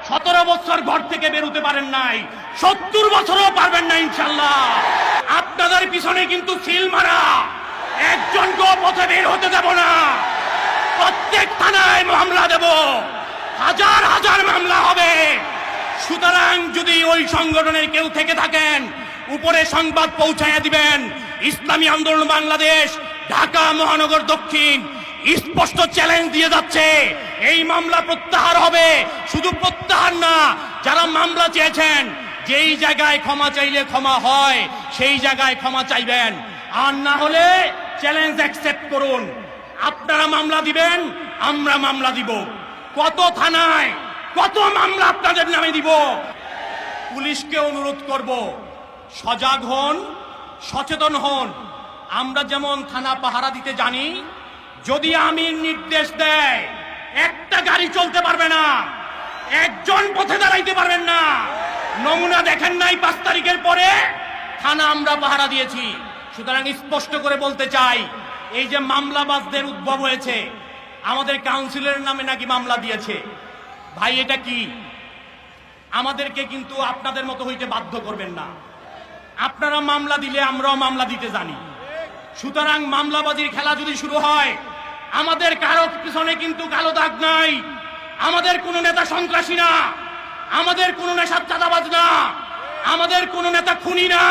17 বছর ঘর থেকে বেরোতে পারেন নাই, 70 বছরও পারবেন না ইনশাল্লাহ। আপনাদের পিছনে কিন্তু সিল মারা, একজনকেও পথে বের হতে দেব না। প্রত্যেক থানায় মামলা দেব, হাজার হাজার মামলা হবে। সুতরাং যদি ওই সংগঠনের কেউ থেকে থাকেন, উপরে সংবাদ পৌঁছাইয়া দিবেন। ইসলামী আন্দোলন বাংলাদেশ ঢাকা মহানগর দক্ষিণ স্পষ্ট চ্যালেঞ্জ দিয়ে যাচ্ছে, এই মামলা প্রত্যাহার হবে। শুধু প্রত্যাহার না, যারা মামলা চেয়েছেন, যেই জায়গায় ক্ষমা চাইলে ক্ষমা হয় সেই জায়গায় ক্ষমা চাইবেন, আর না হলে চ্যালেঞ্জ অ্যাকসেপ্ট করুন। আপনারা মামলা দিবেন, আমরা মামলা দিব। কত থানায় কত মামলা আপনাদের নামে দিব। পুলিশকে অনুরোধ করব, সজাগ হন, সচেতন হন। আমরা যেমন থানা পাহারা দিতে জানি, যদি আমির নির্দেশ দেয় একটা গাড়ি চলতে পারবে না, একজন পথে দাঁড়াইতে পারবেন না। নমুনা দেখেন নাই 5 তারিখের পরে থানা আমরা পাহারা দিয়েছি। সুতরাং স্পষ্ট করে বলতে চাই, এই যে মামলাবাজদের উদ্ভব হয়েছে, আমাদের কাউন্সিলরের নামে নাকি মামলা দিয়েছে। ভাই এটা কি? আমাদেরকে কিন্তু আপনাদের মতো হইতে বাধ্য করবেন না। আপনারা মামলা দিলে আমরাও মামলা দিতে জানি। সুতরাং মামলাবাজির খেলা যদি শুরু হয়, আমাদের কারো পিছনে কিন্তু কালো দাগ নাই। আমাদের কোনো নেতা সন্ত্রাসী না, আমাদের কোনো নেশার চাঁদাবাজ না, আমাদের কোনো নেতা খুনি না।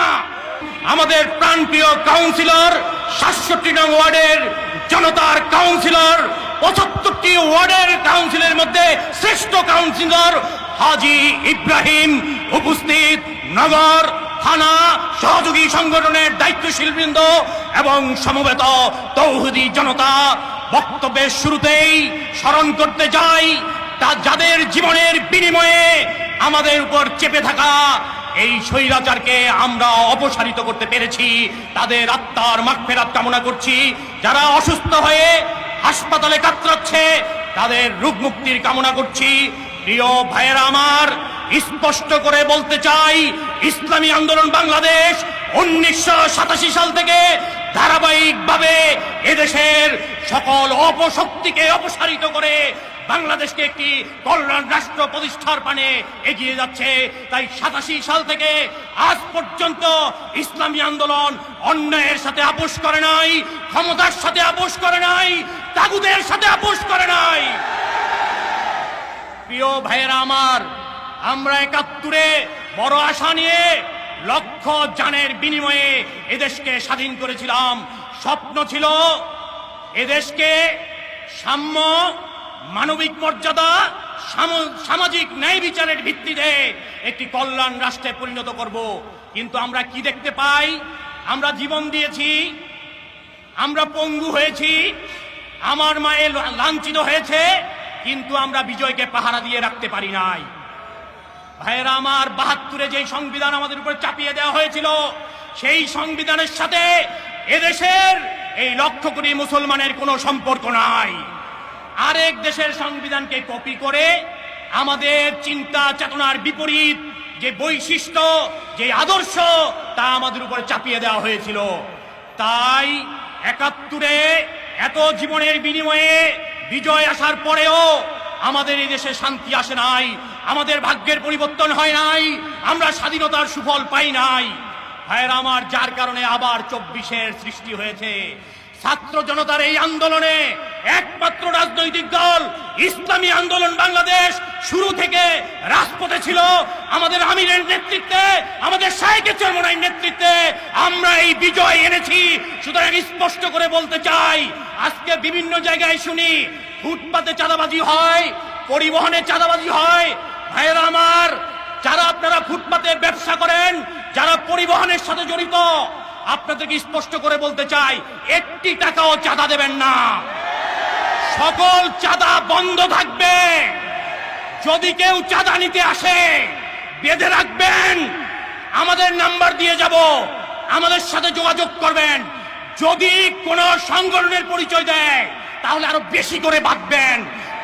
আমাদের প্রাণপ্রিয় কাউন্সিলর ৬৭ নং ওয়ার্ডের জনতার কাউন্সিলর, ৭৫টি ওয়ার্ডের কাউন্সিলের মধ্যে শ্রেষ্ঠ কাউন্সিলর হাজী ইব্রাহিম উপস্থিত। নগর থানা সহযোগী সংগঠনের দায়িত্বশীল বৃন্দ এবং সমবেত তৌহিদি জনতা, বক্তব্যের শুরুতেই স্মরণ করতে চাই, তা যাদের জীবনের বিনিময়ে আমাদের উপর চেপে থাকা এই স্বৈরাচারকে আমরা অপসারিত করতে পেরেছি, তাদের আত্মার মাগফিরাত কামনা করছি। যারা অসুস্থ হয়ে হাসপাতালে কাতরাচ্ছে, তাদের রোগ মুক্তির কামনা করছি। প্রিয় ভাইয়েরা আমার, স্পষ্ট করে বলতে চাই, ইসলামী আন্দোলন বাংলাদেশ 1987 সাল থেকে ধারাবাহিকভাবে এদেশের সকল অপশক্তিকে অপসারিত করে বাংলাদেশকে একটি কল্যাণ রাষ্ট্র প্রতিষ্ঠার পানে এগিয়ে যাচ্ছে। তাই 87 সাল থেকে আজ পর্যন্ত ইসলামী আন্দোলন অন্যায়ের সাথে আপোষ করে নাই, ক্ষমতার সাথে আপোষ করে নাই, তাগুতের সাথে আপোষ করে নাই। প্রিয় ভাইয়েরা আমার, আমরা 71-এ বড় আশা নিয়ে লক্ষ জানের বিনিময়ে এদেশকে স্বাধীন করেছিলাম। স্বপ্ন ছিল এদেশকে সাম্য, মানবিক মর্যাদা, সামাজিক ন্যায় বিচারের ভিত্তিতে একটি কল্যাণ রাষ্ট্রে পরিণত করব। কিন্তু আমরা কি দেখতে পাই? আমরা জীবন দিয়েছি, আমরা পঙ্গু হয়েছি, আমার মায়ের লাঞ্ছিত হয়েছে, কিন্তু আমরা বিজয়কে পাহারা দিয়ে রাখতে পারি নাই। ভাইয়েরা আমার, 72-এ যে সংবিধান আমাদের উপর চাপিয়ে দেওয়া হয়েছিল, সেই সংবিধানের সাথে এদেশের এই লক্ষ কোটি মুসলমানের কোনো সম্পর্ক নাই। আরেক দেশের সংবিধানকে কপি করে আমাদের চিন্তা চেতনার বিপরীত যে বৈশিষ্ট্য, যে আদর্শ, তা আমাদের উপরে চাপিয়ে দেওয়া হয়েছিল। তাই 71-এ এত জীবনের বিনিময়ে বিজয় আসার পরেও আমাদের এই দেশে শান্তি আসে নাই, আমাদের ভাগ্যের পরিবর্তন হয় নাই, আমরা স্বাধীনতার সুফল পাই নাই। ভাইয়েরা আমার, যার কারণে আবার 24-এর সৃষ্টি হয়েছে। ছাত্র জনতার এই আন্দোলনে একমাত্র রাজনৈতিক দল ইসলামী আন্দোলন বাংলাদেশ শুরু থেকে রাজপথে ছিল। আমাদের আমিরের নেতৃত্বে, আমাদের শায়েখে চরমনাইর নেতৃত্বে আমরা এই বিজয় এনেছি। সুতরাং স্পষ্ট করে বলতে চাই, আজকে বিভিন্ন জায়গায় শুনি ফুটপাতে চাঁদাবাজি হয়, পরিবহনে চাঁদাবাজি হয়। ভাইয়েরা আমার, যারা আপনারা ফুটপাতে ব্যবসা করেন, যারা পরিবহনের সাথে জড়িত, আপনাদেরকে স্পষ্ট করে বলতে চাই, 1 টাকাও চাঁদা দেবেন না। সকল চাঁদা বন্ধ থাকবে। যদি কেউ চাঁদা নিতে আসে, বেঁধে রাখবেন, আমাদের নাম্বার দিয়ে যাব, আমাদের সাথে যোগাযোগ করবেন। যদি কোন সংগঠনের পরিচয় দেয়, তাহলে আরো বেশি করে বাঁধবেন।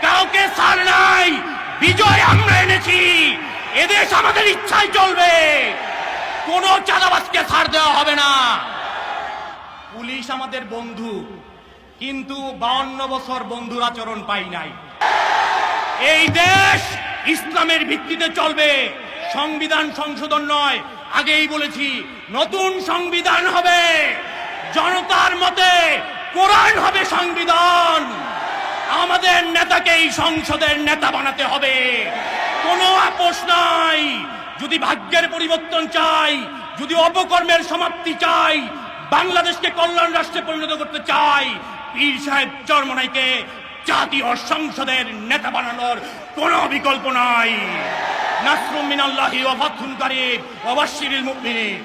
কাউকে ছাড় নাই, বিজয় আমরা এনেছি, এদেশ আমাদের ইচ্ছায় চলবে, কোন চাঁদাবাজকে ছাড় দেওয়া হবে না। পুলিশ আমাদের বন্ধু, কিন্তু 52 বছর বন্ধুর আচরণ পাই নাই। এই দেশ ইসলামের ভিত্তিতে চলবে, সংবিধান সংশোধন নয়। আগেই বলেছি, নতুন সংবিধান হবে, জনতার মতে কোরআন হবে সংবিধান। আমাদের নেতাকে এই সংসদের নেতা বানাতে হবে, কোনো আপোষ নাই। যদি ভাগ্যের পরিবর্তন চাই, যদি অপকর্মের সমাপ্তি চাই, বাংলাদেশকে কল্যাণ রাষ্ট্রে পরিণত করতে চাই, পীর সাহেব চরমনাইকে জাতীয় সংসদের নেতা বানানোর কোনো বিকল্প নাই। নাসরুম মিনাল্লাহি ওয়া ফাতহুন কারীব ওয়া বাশশিরিল মুমিনিন।